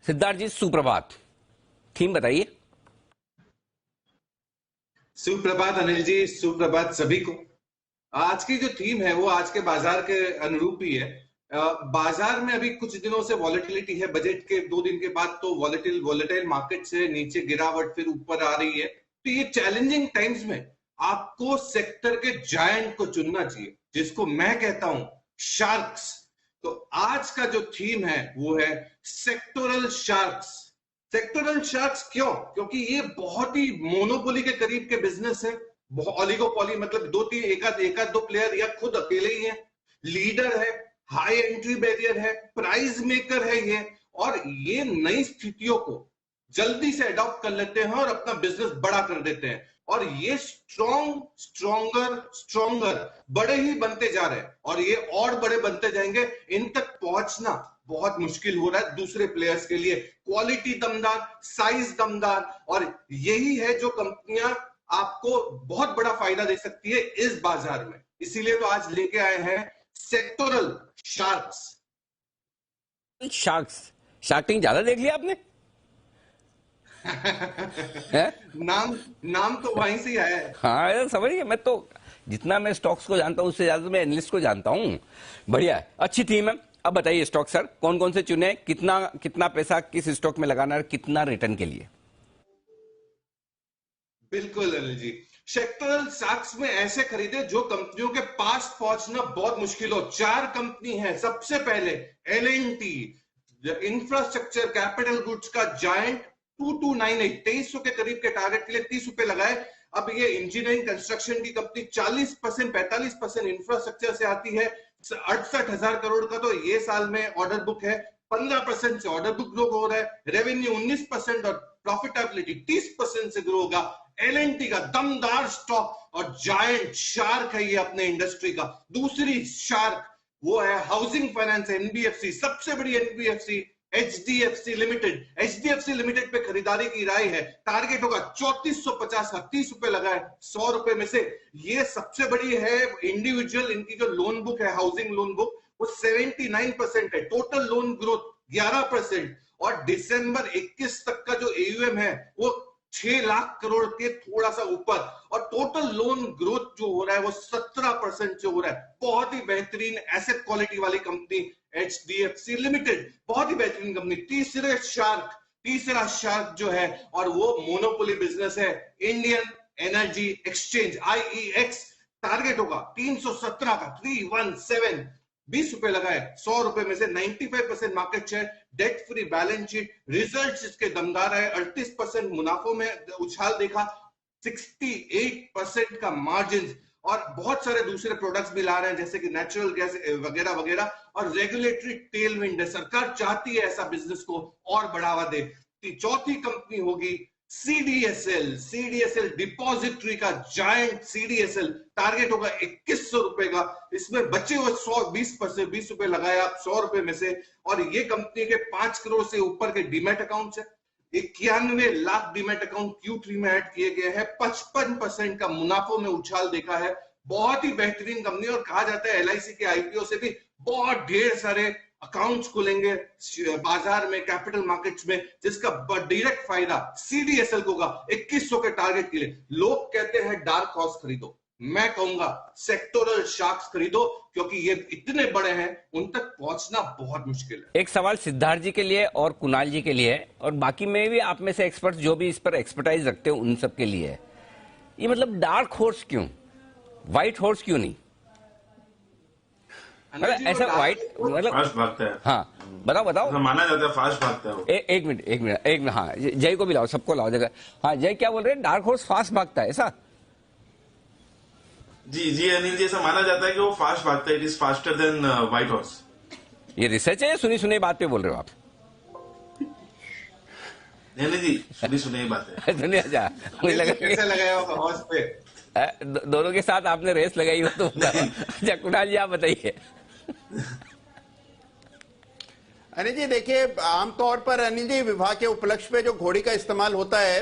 सिद्धार्थ जी सुप्रभात, थीम बताइए। सुप्रभात अनिल जी, सुप्रभात सभी को। आज की जो थीम है वो आज के बाजार के अनुरूप ही है। बाजार में अभी कुछ दिनों से वॉलेटिलिटी है, बजट के 2 दिन के बाद तो वॉलेटाइल मार्केट से नीचे गिरावट फिर ऊपर आ रही है। तो ये चैलेंजिंग टाइम्स में आपको सेक्टर के जायंट को चुनना चाहिए, जिसको मैं कहता हूं शार्क्स। तो आज का जो थीम है वो है सेक्टोरल शार्क्स। सेक्टोरल शार्क्स क्यों? क्योंकि ये बहुत ही मोनोपोली के करीब के बिजनेस है। ऑलिगोपोली मतलब दो तीन एक आध दो प्लेयर या खुद अकेले ही है। लीडर है, हाई एंट्री बैरियर है, प्राइस मेकर है ये। और ये नई स्थितियों को जल्दी से अडॉप्ट कर लेते हैं और अपना बिजनेस बड़ा कर देते हैं। और ये स्ट्रॉन्गर बड़े ही बनते जा रहे हैं और ये और बड़े बनते जाएंगे। इन तक पहुंचना बहुत मुश्किल हो रहा है दूसरे प्लेयर्स के लिए। क्वालिटी दमदार, साइज दमदार, और यही है जो कंपनियां आपको बहुत बड़ा फायदा दे सकती है इस बाजार में। इसीलिए तो आज लेके आए हैं सेक्टोरल शार्क्स। शार्क टैंक ज्यादा देख लिया आपने? नाम तो वहीं से ही आया है। हाँ समझ गया। मैं तो जितना मैं स्टॉक्स को जानता हूं उससे ज्यादा मैं एनालिस्ट को जानता हूं। बढ़िया है, अच्छी थीम है। अब बताइए स्टॉक सर, कौन कौन से चुने, कितना पैसा किस स्टॉक में लगाना है, कितना रिटर्न के लिए? बिल्कुल अनिल जी, सेक्टोरल शार्क्स में ऐसे खरीदे जो कंपनियों के पास पहुंचना बहुत मुश्किल हो। 4 कंपनी है। सबसे पहले L&T, इंफ्रास्ट्रक्चर कैपिटल गुड्स का जायंट, 2298, 2300 के करीब के टारगेट के लिए 30 रुपए लगाए। अब ये इंजीनियरिंग कंस्ट्रक्शन की कंपनी 40% 45% इंफ्रास्ट्रक्चर से आती है। 68,000 करोड़ का तो ये साल में ऑर्डर बुक है। 15% से ऑर्डर बुक ग्रो हो रहा है। रेवेन्यू 19% और प्रॉफिटेबिलिटी 30% से ग्रो होगा। L&T का दमदार स्टॉक और जायंट शार्क है ये अपने इंडस्ट्री का। दूसरी शार्क वो है हाउसिंग फाइनेंस, NBFC, सबसे बड़ी NBFC HDFC limited. HDFC limited पे खरीदारी की राय है। टारगेट होगा 3450 का, 30 रुपए लगाए 100 रुपए में से। ये सबसे बड़ी है इंडिविजुअल। इनकी जो लोन बुक है, हाउसिंग लोन बुक, वो 79% है। Total loan growth 11%। और दिसंबर 21 तक का जो AUM है वो 6 लाख करोड़ के थोड़ा सा ऊपर। और टोटल लोन ग्रोथ जो हो रहा है वो 17% से हो रहा है। बहुत ही बेहतरीन एसेट क्वालिटी वाली कंपनी HDFC लिमिटेड, बहुत ही बेहतरीन कंपनी। तीसरा शार्क जो है और वो मोनोपोली बिजनेस है, Indian energy exchange IEX। Target होगा 317 का, 317, 20 रुपए लगाए 100 रुपए में से। 95% market share, debt free balance sheet, results इसके दमदार है। 38% मुनाफों में उछाल देखा, 68% का मार्जिन, और बहुत सारे दूसरे प्रोडक्ट्स भी ला रहे हैं जैसे कि नेचुरल गैस वगैरह वगैरह। और रेगुलेटरी टेलविंड है, सरकार चाहती है ऐसा बिजनेस को और बढ़ावा दे। चौथी कंपनी होगी CDSL डिपॉजिटरी का जायंट। CDSL टारगेट होगा 2100 रुपए का। इसमें बचे हुए 20 रुपए लगाए आप 100 रुपए में से। और ये कंपनी के 5 करोड़ से ऊपर के डीमैट अकाउंट है। 91 लाख डीमैट अकाउंट Q3 में ऐड किए गए हैं। 55% का मुनाफों में उछाल देखा है। बहुत ही बेहतरीन कंपनी। और कहा जाता है LIC के IPO से भी बहुत ढेर सारे अकाउंट्स खुलेंगे बाजार में, कैपिटल मार्केट्स में, जिसका डायरेक्ट फायदा CDSL को होगा। 2100 के टारगेट के लिए लोग कहते हैं डार्क हॉर्स खरीदो, मैं कहूंगा सेक्टोरल शार्क्स खरीदो, क्योंकि ये इतने बड़े हैं, उन तक पहुंचना बहुत मुश्किल है। एक सवाल सिद्धार्थ जी के लिए और कुणाल जी के लिए, और बाकी में भी आप में से एक्सपर्ट जो भी इस पर एक्सपर्टाइज रखते हो उन सब के लिए, ये मतलब डार्क हॉर्स क्यों, व्हाइट हॉर्स क्यों नहीं? मतलब ऐसा व्हाइट मतलब फास्ट भागता है। हाँ बताओ। माना जाता है फास्ट भागता है। एक मिनट हाँ, जय को भी लाओ, सबको लाओ जगह। हाँ जय, क्या बोल रहे हैं? डार्क हॉर्स फास्ट भागता है ऐसा? जी अनिल जी, ऐसा माना जाता है कि वो फास्ट भागता है। It is faster than white horse. ये रिसर्च है या सुनी सुनी बात पे बोल रहे हो आप? नहीं जी, सुनी सुनी बात है। सुनिए, अच्छा मुझे लगा कैसे लगाया होगा हॉर्स पे। दोनों के साथ आपने रेस लगाई हो तो। अच्छा कुणाल जी आप बताइए। अनिल जी देखिए, आमतौर पर अनिल जी विवाह के उपलक्ष्य पे जो घोड़ी का इस्तेमाल होता है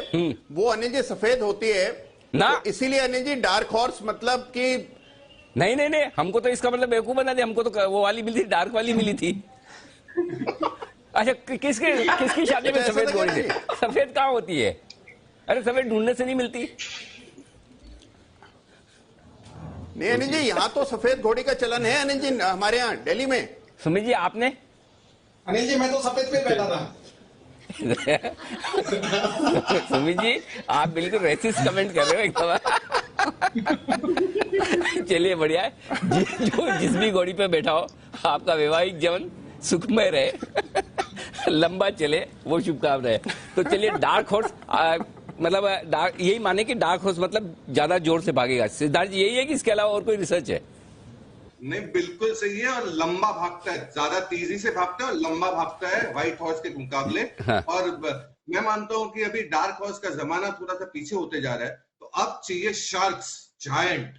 वो अनिल जी सफेद होती है ना, तो इसीलिए अनिल जी डार्क हॉर्स मतलब कि नहीं, हमको तो इसका मतलब बेवकूफ बना दिया। हमको तो वो वाली मिली थी, डार्क वाली मिली थी। अच्छा, किसकी शादी में ऐसा सफेद तो घोड़ी क्या थी? सफेद कहाँ होती है? अरे सफेद ढूंढने से नहीं मिलती। नहीं अनिल जी, यहाँ तो सफेद घोड़ी का चलन है अनिल जी, हमारे यहाँ दिल्ली में। सुमित जी आपने? अनिल जी मैं तो सफेद पे बैठा था। सुमित जी आप बिल्कुल रेसिस्ट कमेंट कर रहे हो एकदम। चलिए बढ़िया है, जो जिस भी घोड़ी पे बैठा हो आपका वैवाहिक जीवन सुखमय रहे, लंबा चले, वो शुभकामनाएं। तो चलिए डार्क हॉर्स, मतलब यही माने कि डार्क हॉर्स मतलब ज्यादा जोर से भागेगा। सिद्धार्थ जी यही है कि इसके अलावा और कोई रिसर्च है? नहीं, बिल्कुल सही है, और लंबा भागता है, ज्यादा तेजी से भागता है और लंबा भागता है व्हाइट हॉर्स के मुकाबले। हाँ। और मैं मानता हूं कि अभी डार्क हॉर्स का जमाना थोड़ा सा पीछे होते जा रहा है, तो अब चाहिए शार्क्स, जायंट।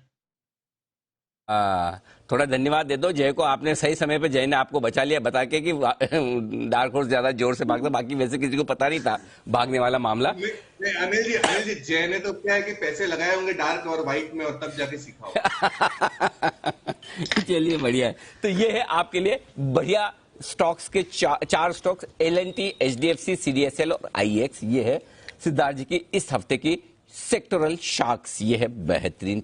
थोड़ा धन्यवाद दे दो जय को, आपने सही समय पे जय ने आपको बचा लिया बता के कि डार्क हॉर्स ज्यादा जोर से भागता, बाकी वैसे किसी को पता नहीं था भागने वाला मामला। अनिल जी जय ने तो क्या है कि पैसे लगाए होंगे डार्क और व्हाइट में, और तब जाके सीखा होगा। चलिए बढ़िया है। तो ये है आपके लिए बढ़िया स्टॉक्स के चार स्टॉक्स, L&T, HDFC, CDSL और IEX। ये है सिद्धार्थ जी की इस हफ्ते की सेक्टोरल शार्क्स। ये है बेहतरीन